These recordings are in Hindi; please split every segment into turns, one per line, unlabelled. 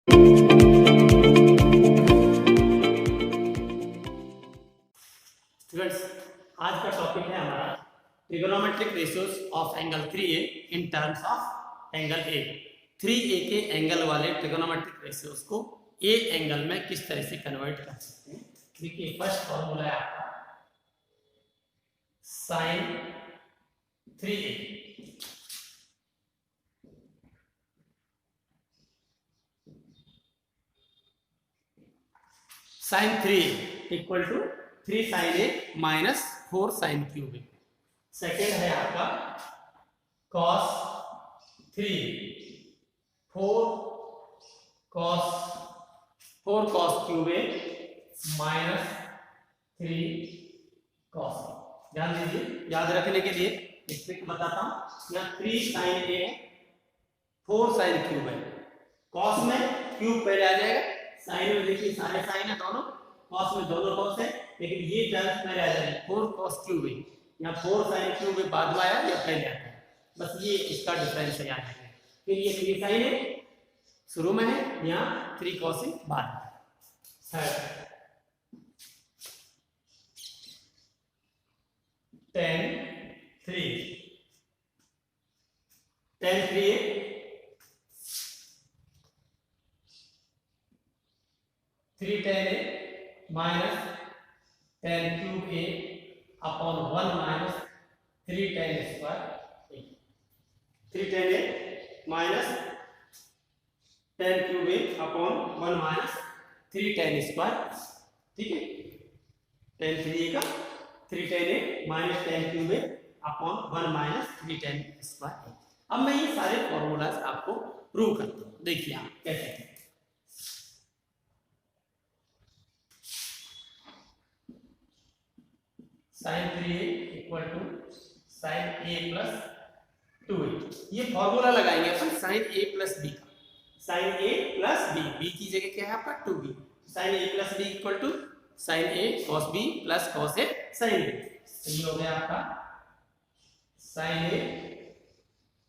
स्टूडेंट्स, आज का टॉपिक है हमारा trigonometric ratios of angle 3A in terms of angle A। 3A के एंगल वाले ट्रिगोनोमेट्रिक रेशियोज को A एंगल में किस तरह से कन्वर्ट कर सकते हैं। देखिए, फर्स्ट फॉर्मूला है आपका sine 3A। Sine 3A equal to 3 sine A minus 4 sine cube A। Second है आपका cos 3 4 cos cube A minus 3 cos। ध्यान दीजिए, याद रखने के लिए एक ट्रिक बताता हूं। यहाँ 3 साइन A 4 साइन क्यूब है। cos में क्यूब पहले आ जाएगा, साइन में देखिए सारे साइन है दोनों, cos में दोनों cos है, लेकिन ये टर्म पहले आ जाएगा 4 cos क्यूब है। यहाँ 4 साइन क्यूब बाद में आया या पहले आता है, बस ये इसका डिफरेंस है यहाँ है। फिर ये 3 साइन है शुरू में है, यहाँ 3 cos है बाद में। tan 3 3 tan A minus tan cube A upon 1 minus 3 tan square A। 3 tan A minus tan cube A upon 1 minus 3 tan square. ठीक है, tan 3A का 3 tan A minus tan cube A upon 1 minus 3 tan square. अब मैं ये सारे फॉर्मूलाज आपको प्रूव करता हूँ। देखिए आप कैसे हैं। Sine 3A equal to sine A plus 2A। ये फॉर्मूला लगाएंगे अपन साइन A प्लस B का। साइन A प्लस B की जगह क्या है आपका 2B। Sine A plus B equal to sine A cos B plus cos A sine B। तो ये हो गया आपका साइन A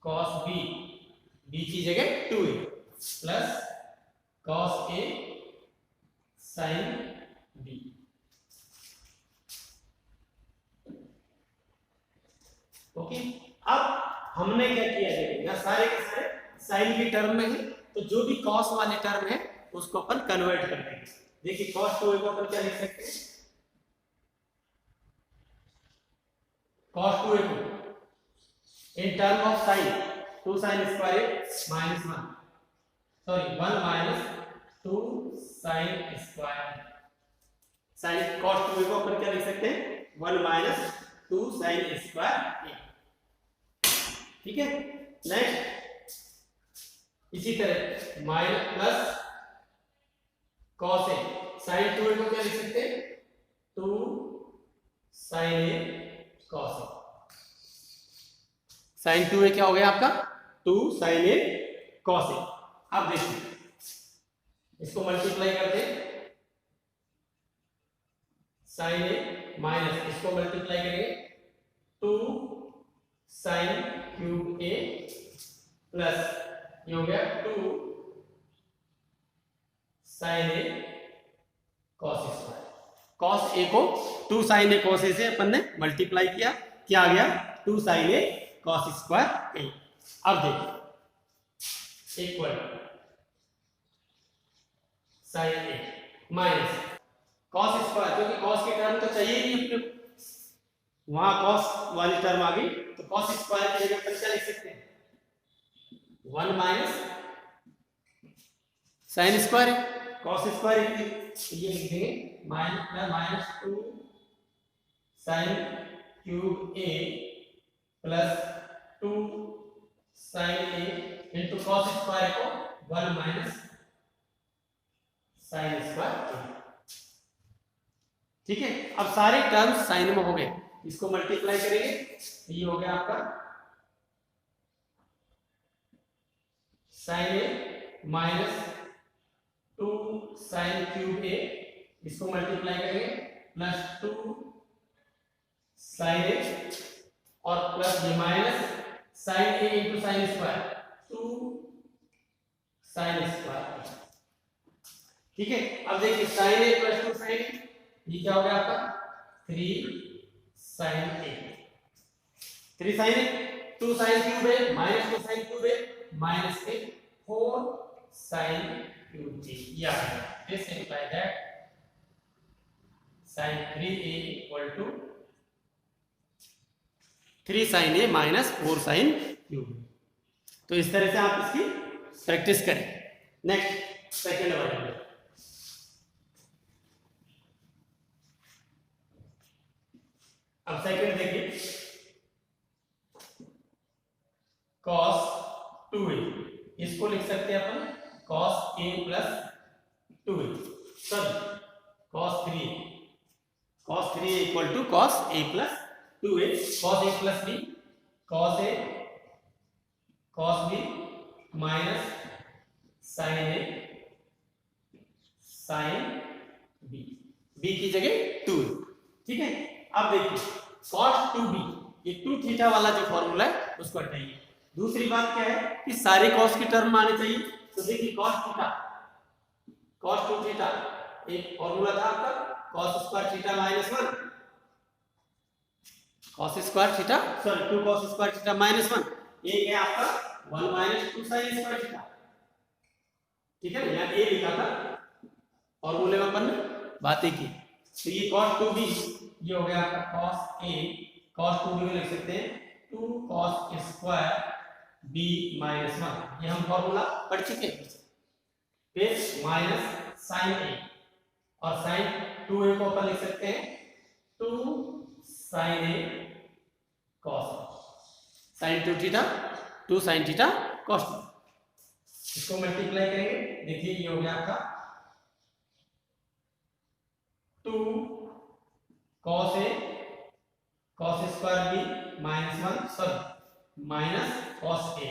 cos B की जगह 2A plus cos A sine B। Okay, अब हमने क्या किया है, यहाँ सारे के सारे साइन की टर्म में है, तो जो भी कॉस वाले टर्म है उसको अपन कन्वर्ट कर देंगे। देखिए cos 2A को अपन क्या लिख सकते हैं, cos 2A को in term of sine 2 sine square minus 1, sorry 1 minus 2 sine square. Sine cos 2A को अपन क्या लिख सकते हैं, 1 माइनस 2 साइन स्क्वायर। ठीक है, नेक्स्ट इसी तरह minus plus cos A sine 2A को क्या लिख सकते हैं, 2 sine A cos A। Sine 2A क्या हो गया आपका, 2 साइन A cos A। अब देखिए इसको मल्टीप्लाई करते हैं, साइन A माइनस इसको मल्टीप्लाई करेंगे 2 साइन क्यूब A प्लस ये हो गया 2 sine A cos square. cos A को 2 साइन A cos A से अपन ने मल्टीप्लाई किया, क्या आ गया 2 sine A cos square A। अब देखिए equal sine A minus cos square, क्योंकि cos की टर्म तो चाहिए ही अपने, वहां cos वाली टर्म आ गई, तो cos स्क्वायर की जगह पर क्या लिख सकते हैं, 1 माइनस साइन स्क्वायर है, cos स्क्वायर ये लिख देंगे minus 2 sine cube A plus 2 sine A into cos square को 1 माइनस साइन स्क्वायर। ठीक है, अब सारे टर्म्स साइन में हो गए, इसको मल्टीप्लाई करेंगे, ये हो गया आपका sine A minus 2 sine cube A, इसको मल्टीप्लाई करेंगे प्लस 2 साइन A और प्लस ये minus sine A into sine square 2 sine square. ठीक है। अब देखिए sin a plus 2 sin a, ये क्या हो गया आपका 3 sin a, 3 sin a, 2 sin cube a minus 2 sin cube a minus के 4 sin क्यूब a, ये आ गया। This imply that sin 3a equal to 3 sin a minus 4 sin cube. तो इस तरह से आप इसकी प्रैक्टिस करें। नेक्स्ट सेकंड वाला, अब सेकंड देखिए cos 2a, इसको लिख सकते हैं अपन cos a plus 2a, sorry cos 3a, cos 3a equal to cos a plus 2a, cos a plus b, cos a cos b minus sin a sin b, b की जगह 2, ठीक है। अब देखिए cos 2b, ये 2 थीटा वाला जो फॉर्मूला है उसको हटाइए। दूसरी बात क्या है कि सारे cos की टर्म आने चाहिए। तो देखिए cos थीटा, cos 2 थीटा, एक फॉर्मूला था आपका cos square theta minus 1, cos square theta sorry 2 cos square theta minus 1, एक है आपका 1 माइनस 2 sin स्क्वायर थीटा, ठीक है। यहाँ ए लिखा था फॉर्मूले में अपन ने बातें की। तो ये cos 2b, ये हो गया आपका cos a, cos 2b में लिख सकते हैं 2 cos स्क्वायर b माइनस 1, ये हम फॉर्मूला पढ़ चुके हैं। फिर माइनस sin a, और sin 2a को अपन लिख सकते हैं 2 sin a cos, sin 2 theta 2 sin theta cos, इसको मल्टीप्लाई करेंगे। देखिए ये हो गया आपका 2 cos a cos square b minus 1, sorry minus cos a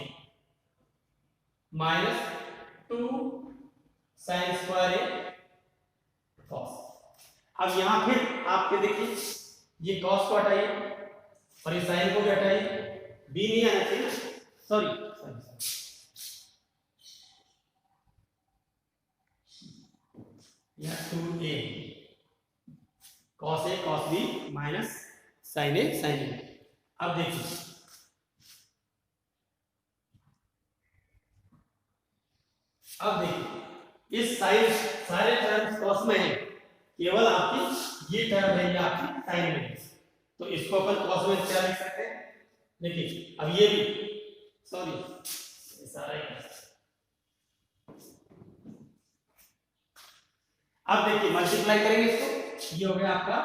minus 2 sin square a cos। अब यहां फिर आपके देखिए ये cos को हटाइए और ये sin को भी हटाइए, b नहीं आना चाहिए, सॉरी यह 2a cos a cos b minus sin a sin b। अब देखिए इस साइन सारे टर्म्स cos में है, केवल आपकी ये टर्म है ये आपकी sin में है, तो इसको अपन cos में क्या लिख सकते हैं। देखिए अब ये भी सॉरी सारा ही, अब देखिए मल्टीप्लाई करेंगे इसको, ये हो गया आपका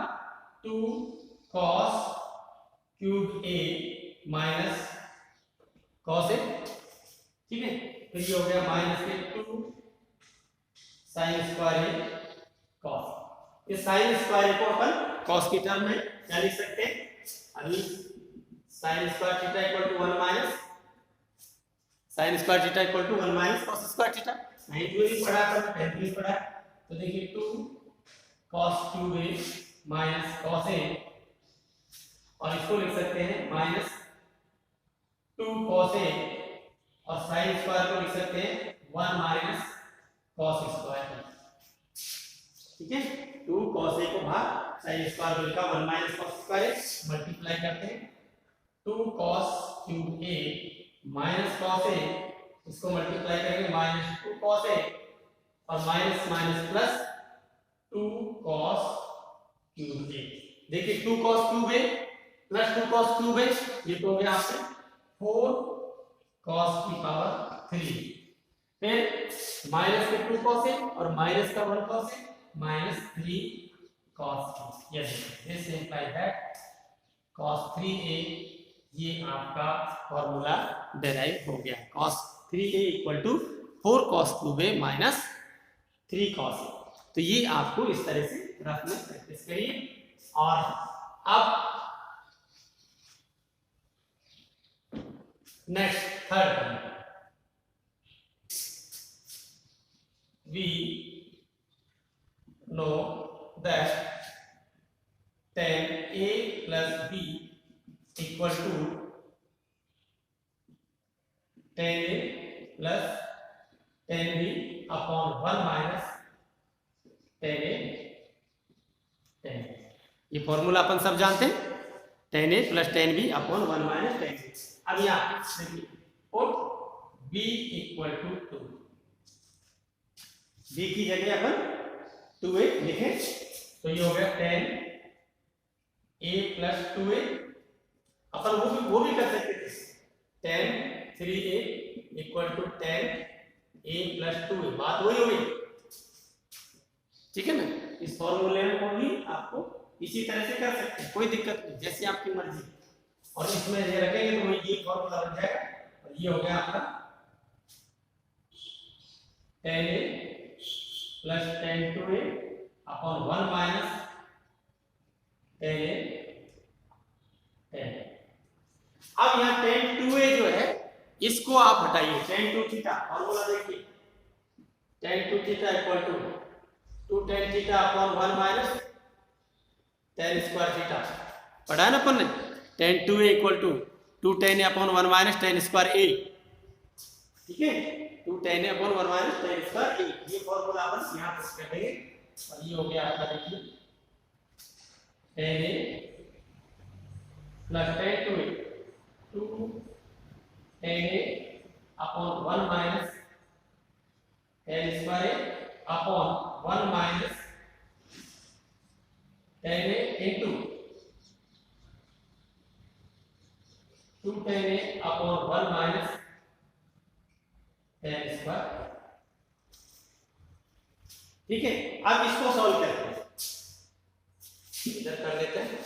2 cos cube a minus cos a, ठीक है। फिर ये हो गया माइनस के 2 sin स्क्वायर a cos, इस sin स्क्वायर को अपन cos की टर्म में क्या लिख सकते हैं, अभी sin square theta equal to 1 minus sin square theta equal to 1 minus cos square theta, 9 भी पढ़ा था 10 भी पढ़ा। तो देखिए 2 cos cube a minus cos a, और इसको लिख सकते हैं माइनस 2 cos a, और sin स्क्वायर को लिख सकते हैं 1 माइनस cos स्क्वायर, ठीक है। 2 cos a को बाहर sin स्क्वायर को लिखा 1 माइनस cos स्क्वायर, मल्टीप्लाई करते हैं 2 cos cube a minus cos a, इसको मल्टीप्लाई करेंगे माइनस 2 cos a, और minus minus plus 2 cos cube a। देखिए 2 cos cube a plus 2 cos cube a, ये तो हो गया आपसे 4 cos की पावर 3, फिर माइनस के 2 cos a और माइनस का 1 cos a minus 3 cos a। Yes, this imply that cos 3a, ये आपका फॉर्मूला डेराइव हो गया। cos 3a equal to 4 cos cube a minus 3 cos a। तो ये आपको इस तरह से रफ में प्रैक्टिस करिए। और अब next third, we know that tan a plus b equal to tan a plus tan b upon 1 minus tan a tan b। ये फॉर्मूला अपन सब जानते हैं, tan a plus tan b upon 1 minus tan b। अब यहाँ देखिए put b equal to 2, b की जगह अपन 2a लिखें तो ये हो गया tan a प्लस 2a। अपन वो भी कर सकते थे, tan 3a equal to tan a plus 2a, बात वही हो गई, ठीक है ना। इस फॉर्मूले को भी आपको इसी तरह से कर सकते हैं, कोई दिक्कत नहीं, जैसी आपकी मर्जी। और इसमें ये रखेंगे तो ये फॉर्मूला बन जाएगा, और ये हो गया आपका tan a plus tan 2a upon 1 minus tan a tan। अब यहाँ tan 2a जो है इसको आप हटाइए, tan 2 थीटा, फॉर्मूला देखिए, tan 2 theta equal to 2 tan theta upon 1 minus tan square theta. पढ़ा है ना अपन ने, tan 2a equal to 2 tan a upon 1 minus tan square a, ठीक है, 2 tan a upon 1 minus tan square a। ये फॉर्मूला अपन यहाँ पुट कर देंगे, और ये हो गया आपका देखिए tan a plus tan 2a 2 tan a upon 1 minus tan square a upon 1 minus tan a into 2 tan a upon 1 minus tan square, ठीक है। अब इसको सॉल्व करते हैं, इधर कर लेते हैं,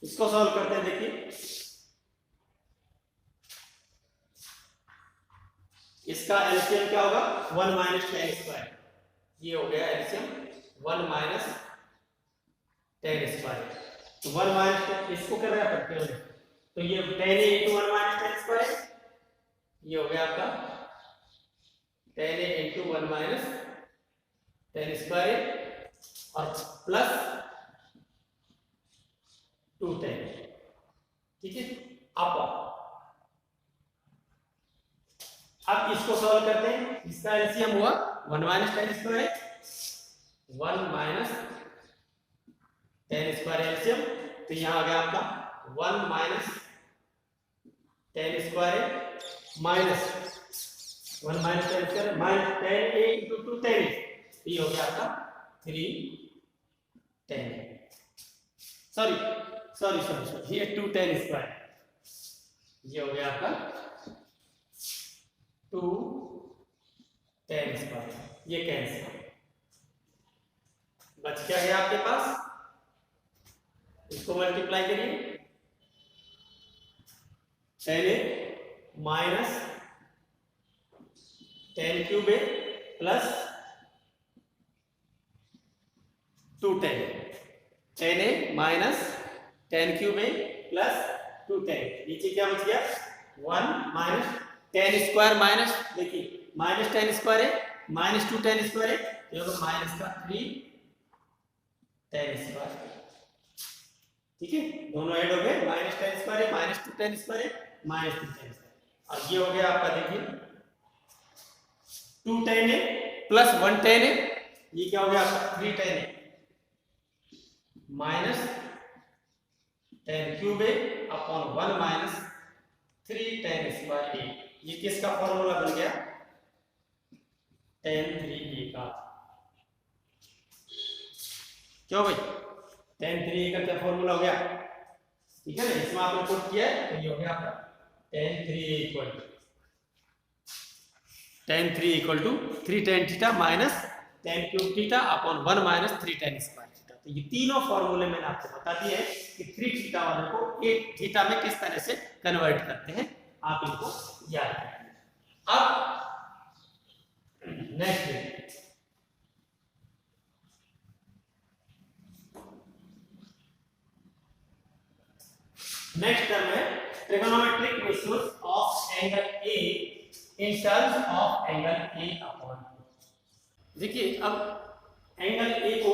इसको सॉल्व करते हैं। देखिए इसका एलसीएम क्या होगा, 1 माइनस tan स्क्वायर, ये हो गया एलसीएम 1 माइनस tan स्क्वायर। तो 1 माइनस इसको कर रहा है, तो ये tan a into 1 minus tan square, ये हो गया आपका tan a into 1 minus tan square और प्लस 2 tan, ठीक है। अब इसको सॉल्व करते हैं, इसका एलसीएम हुआ 1 minus tan square, 1 minus tan square LCM, तो यहाँ आ गया आपका 1 minus tan square minus 1 minus tan square minus tan a into 2 tan a, ये हो गया आपका 3 tan a, सॉरी ये 2 tan स्क्वायर, ये हो गया आपका 2 tan स्क्वायर, ये कैंसिल, बच क्या गया आपके पास, इसको मल्टीप्लाई करिए, tan a minus tan cube a plus 2 tan a minus tan cube a plus 2 tan, नीचे क्या बच गया 1 माइनस tan स्क्वायर माइनस, देखिए माइनस tan स्क्वायर है माइनस 2 tan स्क्वायर है, तो माइनस का 3 tan स्क्वायर, ठीक है, दोनों ऐड हो गए, माइनस tan स्क्वायर है माइनस 2 tan स्क्वायर है माइनस 2 tan स्क्वायर, और ये हो गया आपका देखिए 2 tan a plus 1 tan a, ये क्या हो गया आपका 3 tan a minus tan cube a upon 1 minus 3 tan square a, ये किसका फॉर्मूला बन गया, tan 3a का, क्यों भाई tan 3a का क्या फॉर्मूला हो गया, ठीक है ना, इसमें आपने पुट किया है, तो ये हो गया आपका tan 3a equal to 3 tan theta minus tan cube theta upon 1 minus 3 tan square theta. तो ये तीनों फॉर्मूले मैंने आपको बता दिए हैं कि 3 थीटा वाले को 8 थीटा में किस तरह से कन्वर्ट करते हैं, आप इनको याद रखिए। अब नेक्स्ट टर्म है trigonometric ratios of angle A in terms of angle A upon, देखिए अब एंगल A को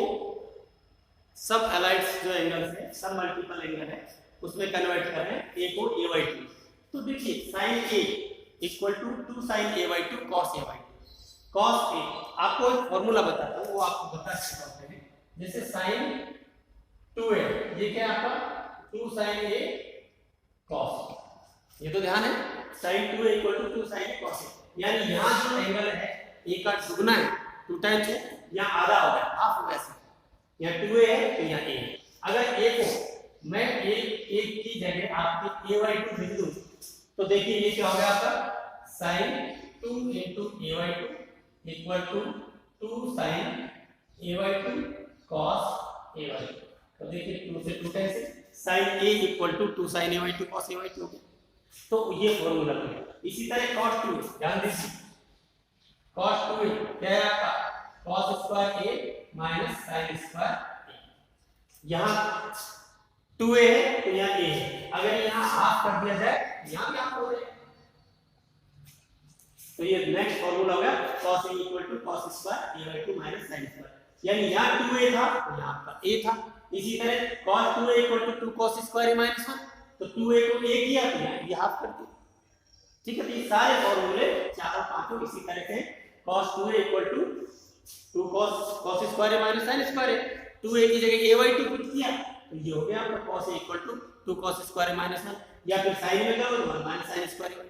सब एलाइड्स जो एंगल्स है, सब मल्टीपल एंगल है, उसमें कन्वर्ट कर रहे हैं A को A/2, तो देखिए sin A equal to 2 sin A/2 cos A/2, cos A. आपको एक फॉर्मूला बताता हूँ, वो आपको बता सकता हूँ। जैसे साइन 2a, ये क्या है आपका 2 sin a cos, ये तो ध्यान है, sin 2a = 2 sin a cos a। यानी यहाँ जो एंगल है a का दुगना है 2 टाइम्स है, यहाँ आधा हो गया, हाफ हो गया, यहाँ 2a है तो यहाँ a है। अगर a को मैं a की जगह आपके a/2 लिख दूं तो देखिए ये क्या हो गया आपका sin 2 × a/2 = 2 sin a/2 cos a/2। तो देखिए 2 से 2 cancel, sin a = 2 sin a/2 cos a/2 हो गया। तो ये फॉर्मूला है। इसी तरह cos 2a, ध्यान दीजिए, cos 2a क्या है आपका cos square a minus sin square a। यहाँ 2a है तो यहाँ a है, अगर यहाँ हाफ कर दिया जाए यहाँ भी हाफ हो जाए, तो ये नेक्स्ट फॉर्मूला हो गया cos a = cos square a/2 minus sin square. यानी यहाँ 2a था तो यहाँ आपका a था। इसी तरह cos 2a = 2 cos square a minus 1, तो 2a को a किया तो ये हाफ कर दिया। ठीक है, तो ये सारे फॉर्मूले चारों पांचों इसी तरह से cos 2a = 2 cos square a minus sin square a, 2a की जगह a/2 पुट किया तो ये हो गया आपका cos a = 2 cos square a minus 1, या फिर sin में करो तो 1 माइनस sin स्क्वायर a।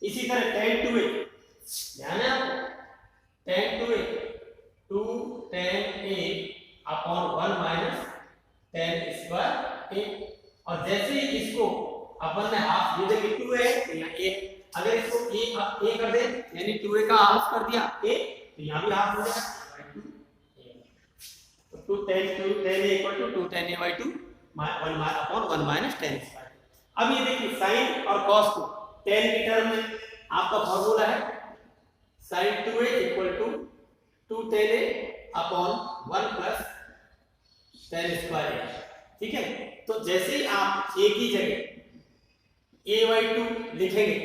इसी तरह tan 2a, ध्यान है आपको, tan 2a 2 tan a upon 1 minus tan square a। और जैसे ही इसको अपन ने हाफ दे देंगे 2a तो यहाँ a, अगर इसको a कर दे यानी 2a का हाफ कर दिया a तो यहाँ भी हाफ हो जाएगा 2 tan a = 2 tan a/2 1 upon 1 minus tan square. अब ये देखिए sin और cos को tan की टर्म में आपका फॉर्मूला है sin 2a = 2 tan a upon 1 plus tan square a। ठीक है, तो जैसे ही आप a की जगह a/2 लिखेंगे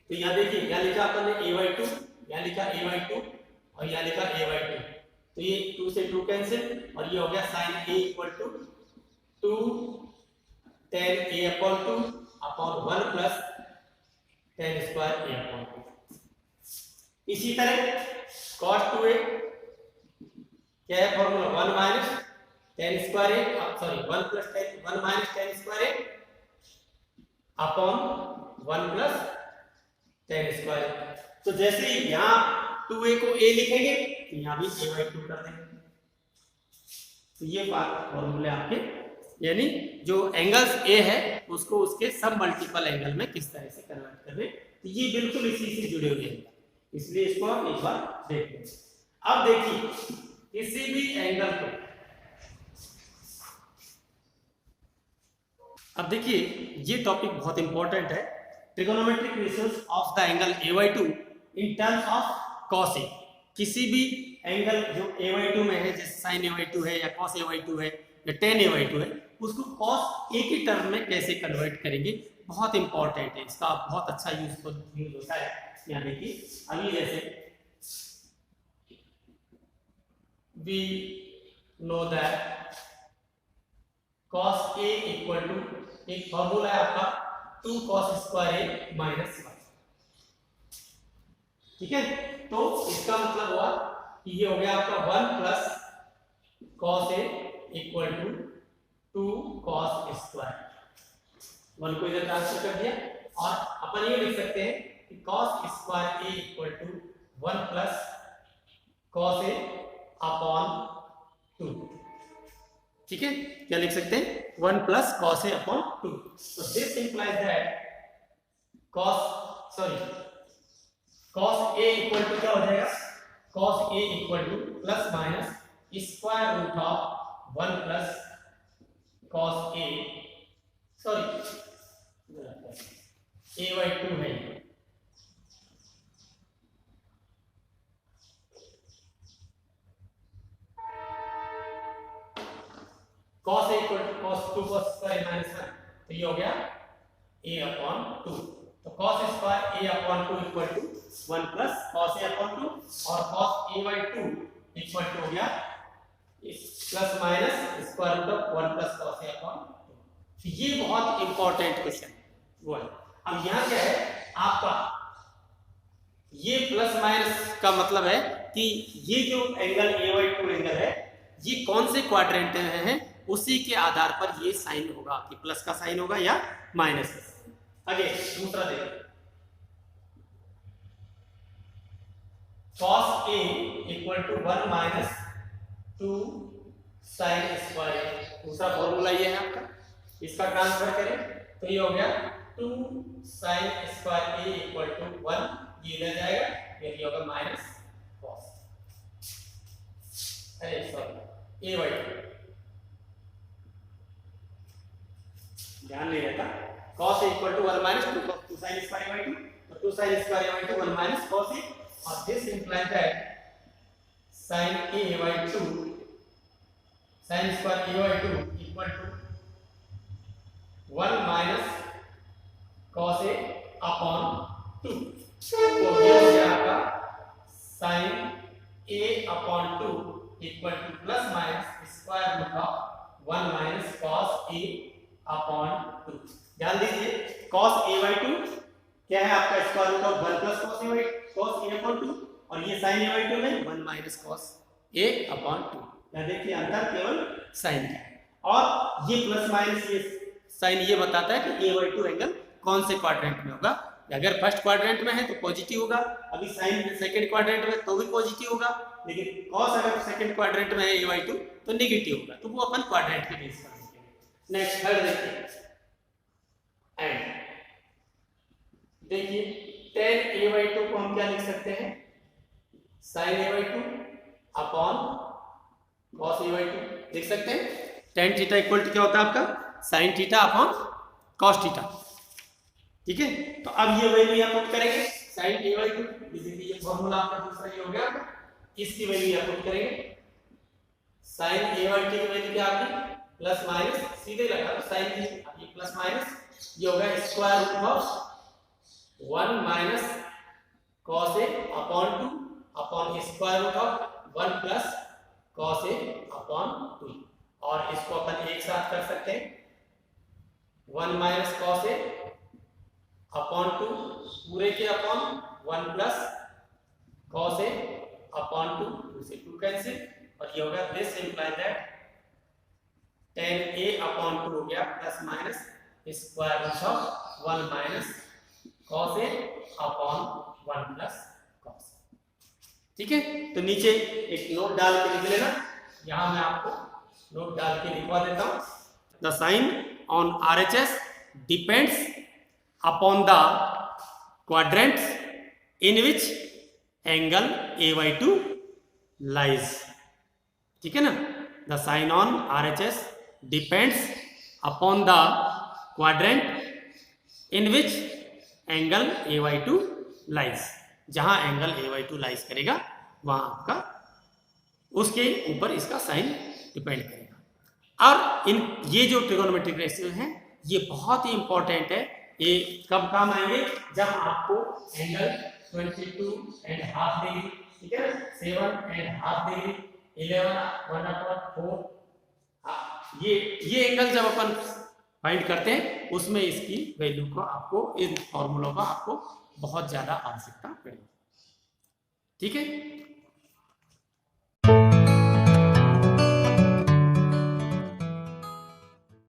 तो यहाँ देखिए क्या लिखा अपन ने a/2, यहाँ लिखा a/2 और यहाँ लिखा a/2, तो ये 2 से 2 कैंसिल और ये हो गया sin a = 2 tan a/2 upon 1 plus tan square a/2। इसी तरह cos 2a क्या है formula 1 minus tan square a, sorry 1 minus tan square a upon 1 plus tan square a। तो जैसे ही यहाँ 2a को a लिखेंगे तो यहाँ भी a/2 कर देंगे। तो ये बात फॉर्मूले आपके, यानी जो एंगल्स a है उसको उसके सब मल्टीपल एंगल में किस तरह से कन्वर्ट करने, तो ये बिल्कुल इसी से जुड़े हुए हैं, इसलिए इसको आप एक बार देख लें। अब देखिए किसी भी एंगल को, अब देखिए ये टॉपिक बहुत इंपॉर्टेंट है, trigonometric ratios of the angle a/2 in terms of cos a। किसी भी एंगल जो a/2 में है, जैसे sin a/2 है या cos a/2 है या tan a/2 है, उसको cos a की टर्म में कैसे कन्वर्ट करेंगे, बहुत इंपॉर्टेंट है, इसका बहुत अच्छा यूज होता है। यहाँ देखिए अभी जैसे we know that cos a = एक फॉर्मूला है आपका 2 cos स्क्वायर a माइनस 1। ठीक है, तो इसका मतलब हुआ कि ये हो गया आपका 1 plus cos a = 2 cos square, 1 को इधर ट्रांसफर कर दिया और अपन ये लिख सकते हैं कि cos square a = 1 plus cos a upon 2। ठीक है, क्या लिख सकते हैं 1 प्लस cos a अपॉन 2। तो this implies that cos a = क्या हो जाएगा, cos a = plus minus square root of 1 plus cos a, sorry a/2 है, cos a = cos 2 cos square a minus 1, तो ये हो गया a/2। तो cos square a/2 = 1 plus cos a/2 और cos a/2 हो गया plus minus square root of 1 plus cos a/2। ये बहुत इंपॉर्टेंट क्वेश्चन वो है। अब यहाँ क्या है आपका ये प्लस माइनस का मतलब है कि ये जो एंगल AY2 एंगल है ये कौन से क्वाड्रेंट में है, उसी के आधार पर ये साइन होगा कि प्लस का साइन होगा या माइनस का साइन। आगे दूसरा देखो, cos A equal to 1 minus 2 sine square, दूसरा फॉर्मूला ये है आपका, इसका ट्रांसफर करें तो ये हो गया 2 sine square A equal to 1, ये इधर जाएगा, ये होगा माइनस cos, अरे सॉरी AY2, ध्यान नहीं रहता, cos equal to 1 minus 2 sine square AY2, तो 2 sine square AY2 1 minus cos A, और this implies that sin AY2 sin square AY2 equal to 1 minus cos A upon 2, तो ये हो गया आपका sin A upon 2 equal to plus minus square root of 1 minus cos A upon 2। ध्यान दीजिए cos AY2 क्या है आपका, square root of 1 plus cos A upon 2, और ये sin AY2 में 1 माइनस cos A अपॉन 2। यहाँ देखिए अंतर केवल साइन का है, और ये प्लस माइनस ये साइन ये बताता है कि AY2 एंगल कौन से क्वाड्रेंट में होगा। अगर फर्स्ट क्वाड्रेंट में है तो पॉजिटिव होगा, अभी साइन सेकंड क्वाड्रेंट में तो भी पॉजिटिव होगा, लेकिन cos अगर सेकंड क्वाड्रेंट में है AY2 तो नेगेटिव होगा, तो वो अपन क्वाड्रेंट के बेस पर देखेंगे। नेक्स्ट थर्ड देखिए, एंड देखिए tan AY2 को हम क्या लिख सकते हैं, sin AY2 upon cos AY2 लिख सकते हैं। tan थीटा इक्वल टू क्या होता है आपका, sin theta upon cos theta, ठीक है। तो अब ये वैल्यू यहाँ पुट करेंगे, sin AY2 ये फॉर्मूला आपका दूसरा ये हो गया, इसकी वैल्यू यहाँ पुट करेंगे, sin AY2 की वैल्यू क्या आपकी प्लस माइनस, सीधे लगा तो sin ये प्लस माइनस ये होगा square root of 1 minus cos A upon 2 upon square root of 1 plus cos A upon 2, और इसको अपन एक साथ कर सकते हैं 1 माइनस cos A अपॉन 2 पूरे के upon 1 plus cos A upon 2, 2 से 2 कैंसिल, और ये होगा this implies that tan A upon 2 हो गया plus minus square root of 1 minus cos A upon 1 plus cos, ठीक है। तो नीचे एक नोट डाल के लिख लेना, यहां मैं आपको नोट डाल के लिखवा देता हूं, the sign on RHS depends upon the quadrants in which angle AY2 lies, ठीक है ना। The sign on RHS depends upon the quadrant in which angle AY2 lies, जहां एंगल AY2 लाइज करेगा वहां आपका उसके ऊपर इसका साइन डिपेंड करेगा। और इन ये जो ट्रिगोनोमेट्रिक रेशियो है ये बहुत ही इंपॉर्टेंट है, ये कब काम आएंगे, जब आपको एंगल 22.5 डिग्री, ठीक है ना, 7.5 डिग्री, 11 ये एंगल जब अपन फाइंड करते हैं उसमें इसकी वैल्यू को आपको, इन फॉर्मूलों का आपको बहुत ज्यादा आवश्यकता पड़ेगी, ठीक है।